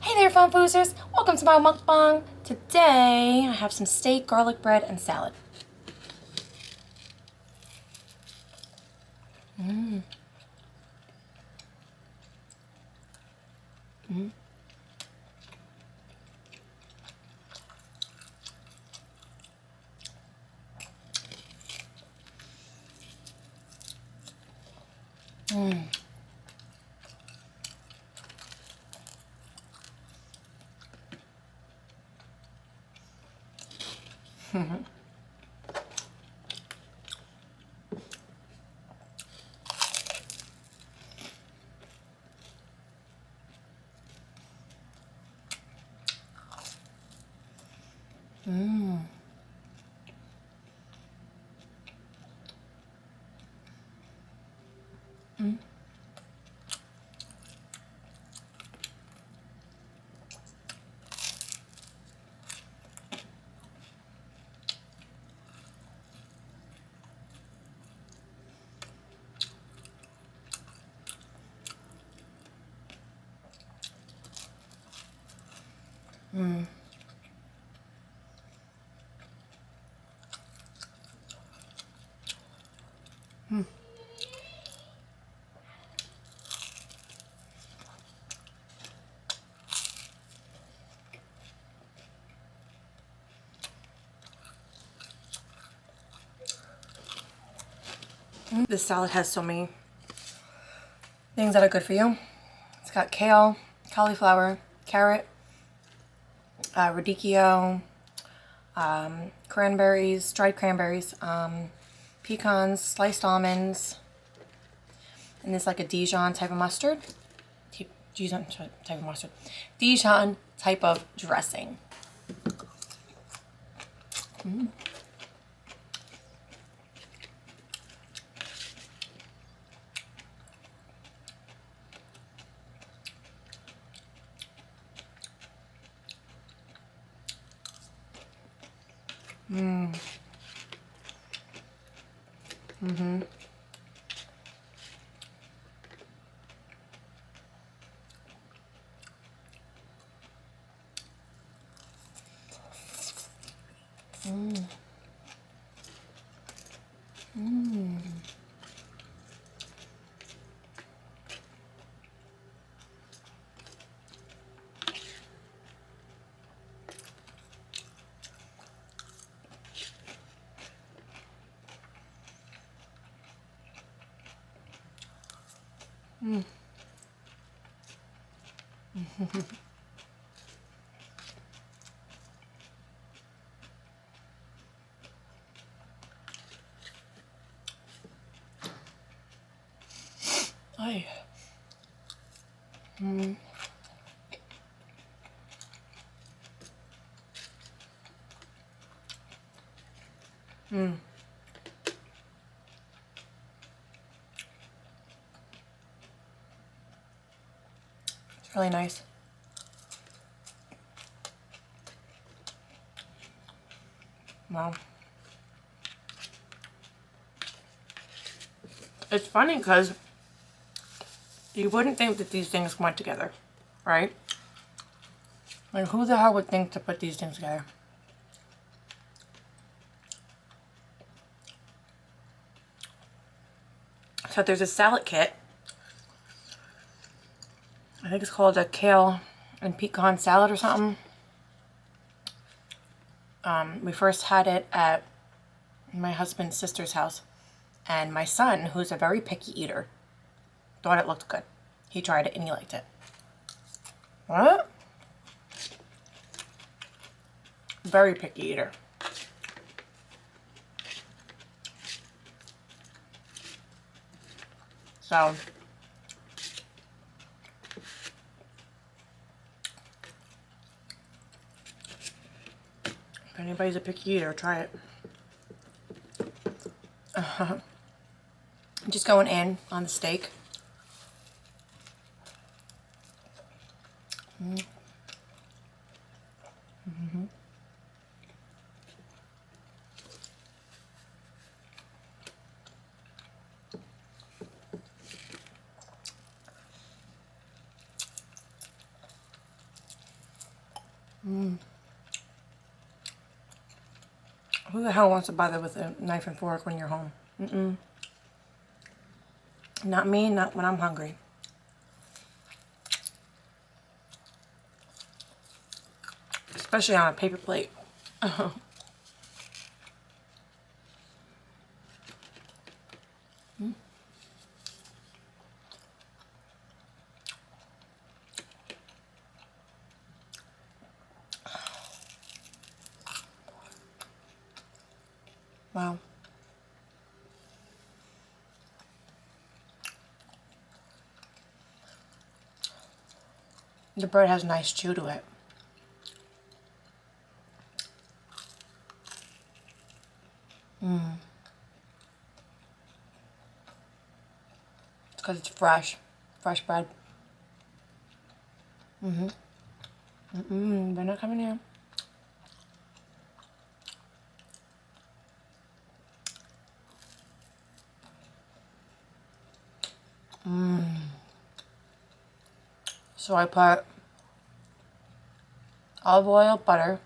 Hey there, fun foozers! Welcome to my mukbang. Today I have some steak, garlic bread, and salad. Mmm. Mmm. Mmm. Mmm. Mmm. Mmm. Mmm. This salad has so many things that are good for you. It's got kale, cauliflower, carrot, radicchio, cranberries, dried cranberries, pecans, sliced almonds, and this like a Dijon type of mustard. Dijon type of mustard. Dijon type of dressing. Mm. Mmm. Mm-hmm. Mmm. Mmm. Mmm. Ay. Mm. Mm. It's really nice. Wow. It's funny because you wouldn't think that these things went together, right? Like, who the hell would think to put these things together? So there's a salad kit. I think it's called a kale and pecan salad or something. We first had it at my husband's sister's house. And my son, who's a very picky eater, thought it looked good. He tried it and he liked it. What? Very picky eater. So, if anybody's a picky eater, try it. Just going in on the steak. Mm. Mm-hmm. Who the hell wants to bother with a knife and fork when you're home? Not me, not when I'm hungry. Especially on a paper plate. Wow. The bread has a nice chew to it. It's because it's fresh. Fresh bread. They're not coming here. So I put olive oil, butter,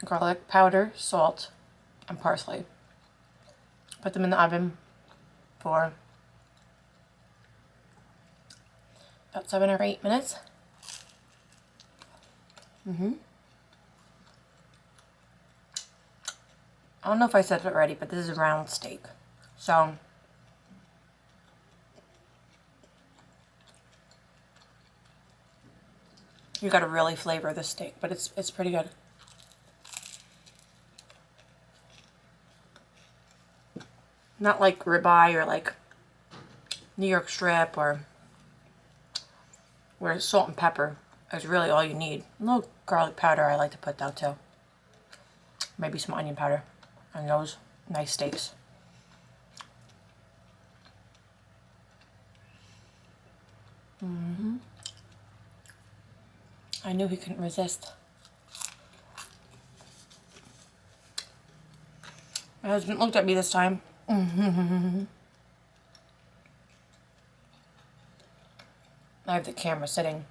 garlic powder, salt, and parsley. Put them in the oven for about 7 or 8 minutes. I don't know if I said it already, but this is a round steak. So you gotta really flavor the steak, but it's pretty good. Not like ribeye or like New York strip, or where salt and pepper is really all you need. A little garlic powder I like to put though too. Maybe some onion powder on those nice steaks. I knew he couldn't resist. My husband looked at me this time. I have the camera sitting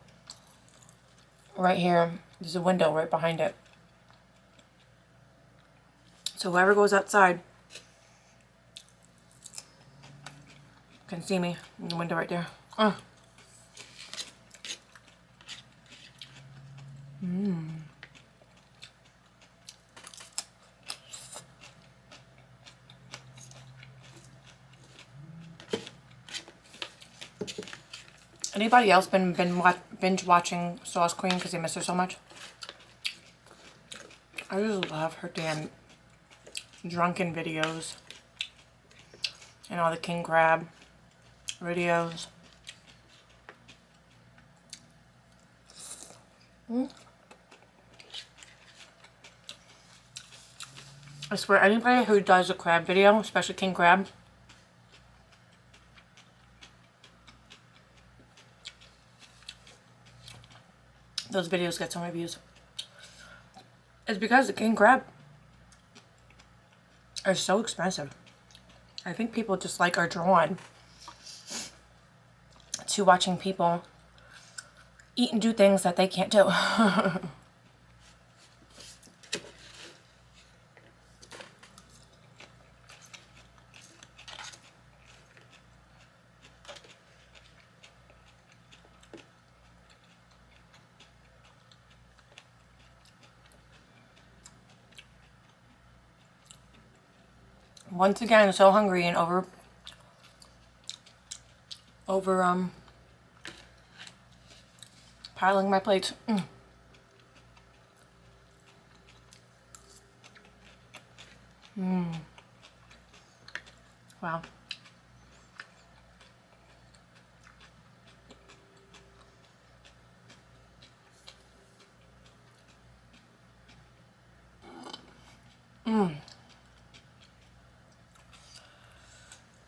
right here. There's a window right behind it. So whoever goes outside can see me in the window right there. Anybody else been binge watching Sauce Queen because they miss her so much? I just love her damn drunken videos and all the king crab videos. I swear, anybody who does a crab video, especially king crab, those videos get so many views. It's because the king crab are so expensive. I think people just like are drawn to watching people eat and do things that they can't do. Once again, I'm so hungry and piling my plates. Wow.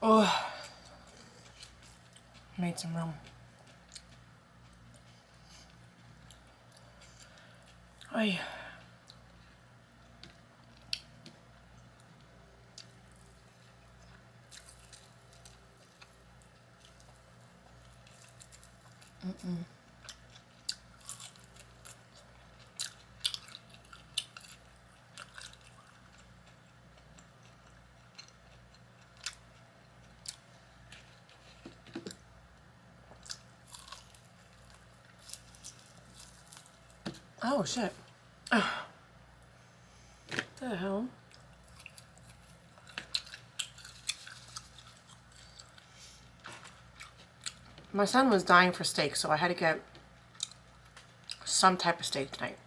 Oh, made some room. Ay. Oh, shit. What the hell? My son was dying for steak, so I had to get some type of steak tonight.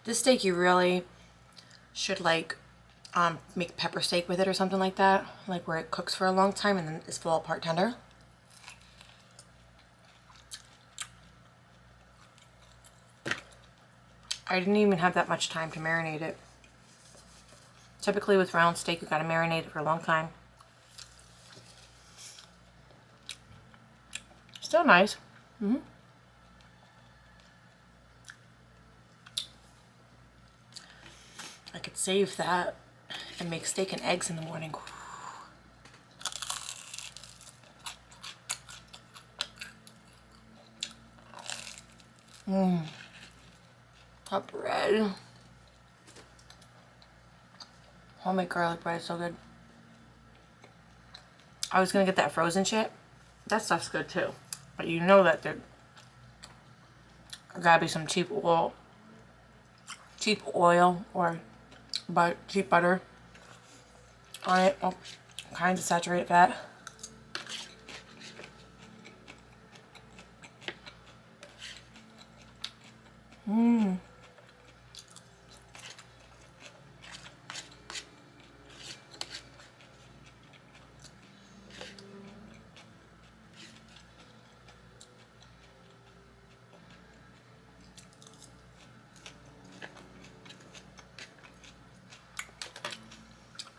This steak you really should like make pepper steak with it or something like that, like where it cooks for a long time and then it's fall apart tender. I didn't even have that much time to marinate it. Typically with round steak you gotta marinate it for a long time. Still nice. I could save that and make steak and eggs in the morning. Hot bread. Homemade garlic bread is so good. I was gonna get that frozen shit. That stuff's good too. But you know that there gotta be some cheap oil or cheap butter on it. All kinds of saturated fat.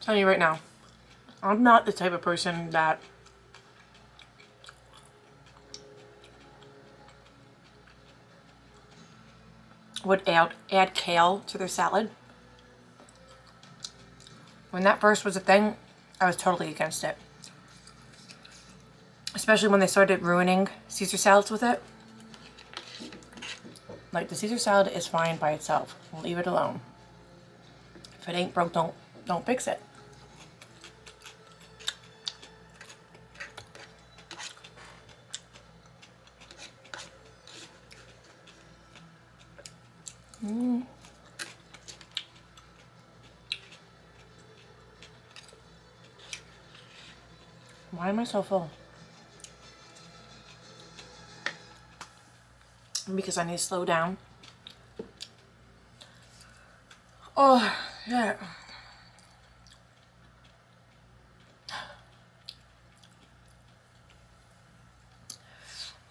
Telling you right now, I'm not the type of person that would add kale to their salad. When that first was a thing, I was totally against it. Especially when they started ruining Caesar salads with it. Like, the Caesar salad is fine by itself. Leave it alone. If it ain't broke, don't fix it. Why am I so full? Because I need to slow down. Oh, yeah.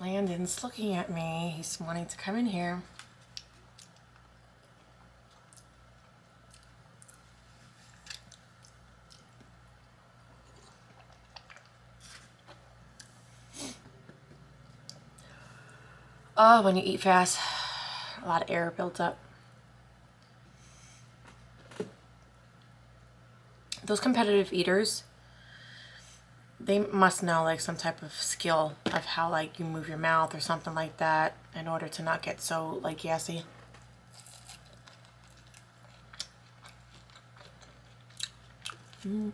Landon's looking at me. He's wanting to come in here. Oh, when you eat fast, a lot of air builds up. Those competitive eaters, they must know like some type of skill of how like you move your mouth or something like that in order to not get so like gassy. I'm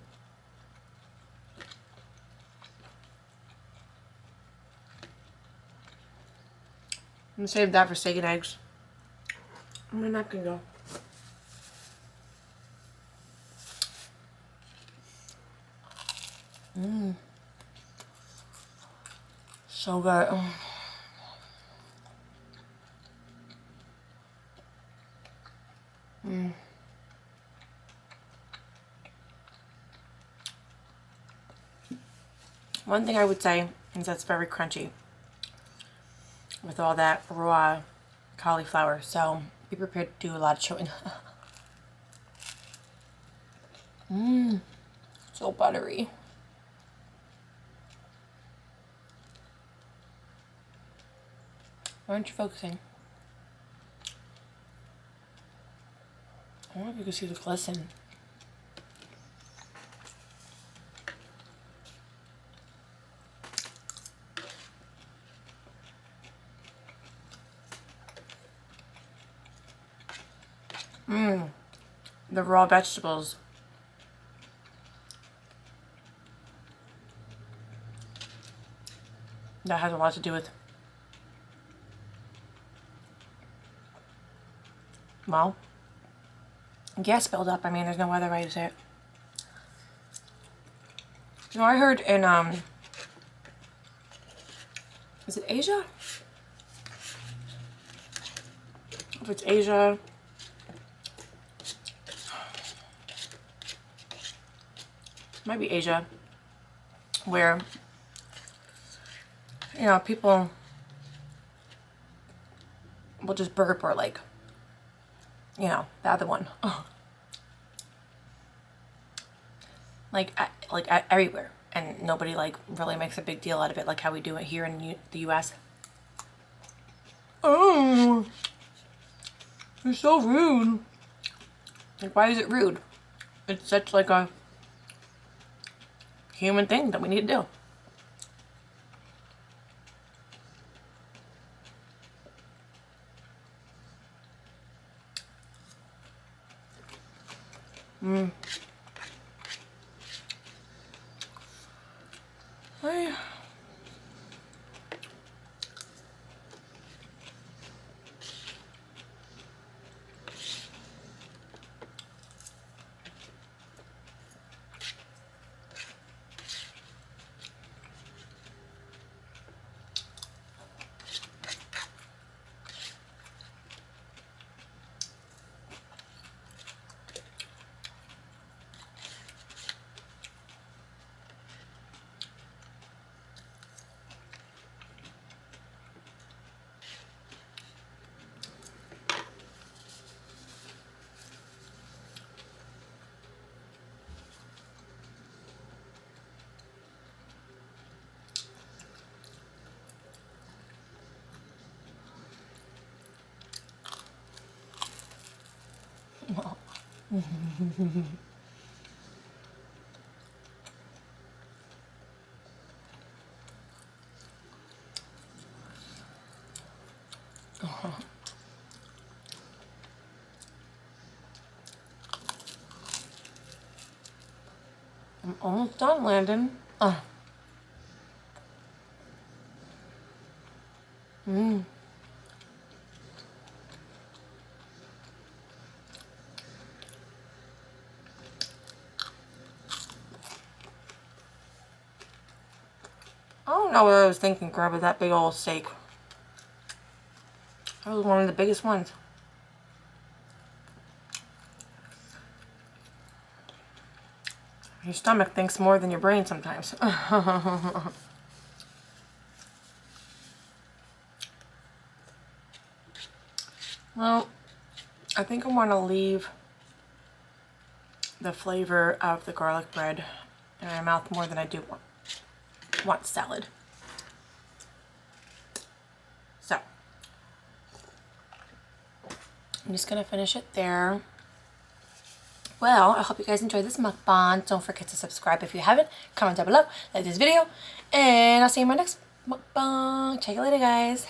gonna save that for steak and eggs. Where'd my napkin go? So good. One thing I would say is that's very crunchy with all that raw cauliflower, so be prepared to do a lot of chewing. So buttery. Why aren't you focusing? I wonder if you can see the glisten. The raw vegetables. That has a lot to do with Well, gas buildup. I mean, there's no other way to say it. You know, I heard in, is it Asia? If it's Asia, might be Asia, where, you know, people will just burp or like, you know, the other one. Like everywhere, and nobody like really makes a big deal out of it, like how we do it here in the U.S. Oh, you're so rude. Like, why is it rude? It's such like a human thing that we need to do. Hey. I'm almost done, Landon. I don't know what I was thinking grabbing that big old steak. That was one of the biggest ones. Your stomach thinks more than your brain sometimes. Well, I think I want to leave the flavor of the garlic bread in my mouth more than I do want salad. So, I'm just going to finish it there. Well, I hope you guys enjoyed this mukbang. Don't forget to subscribe if you haven't. Comment down below, like this video, and I'll see you in my next mukbang. Check you later, guys.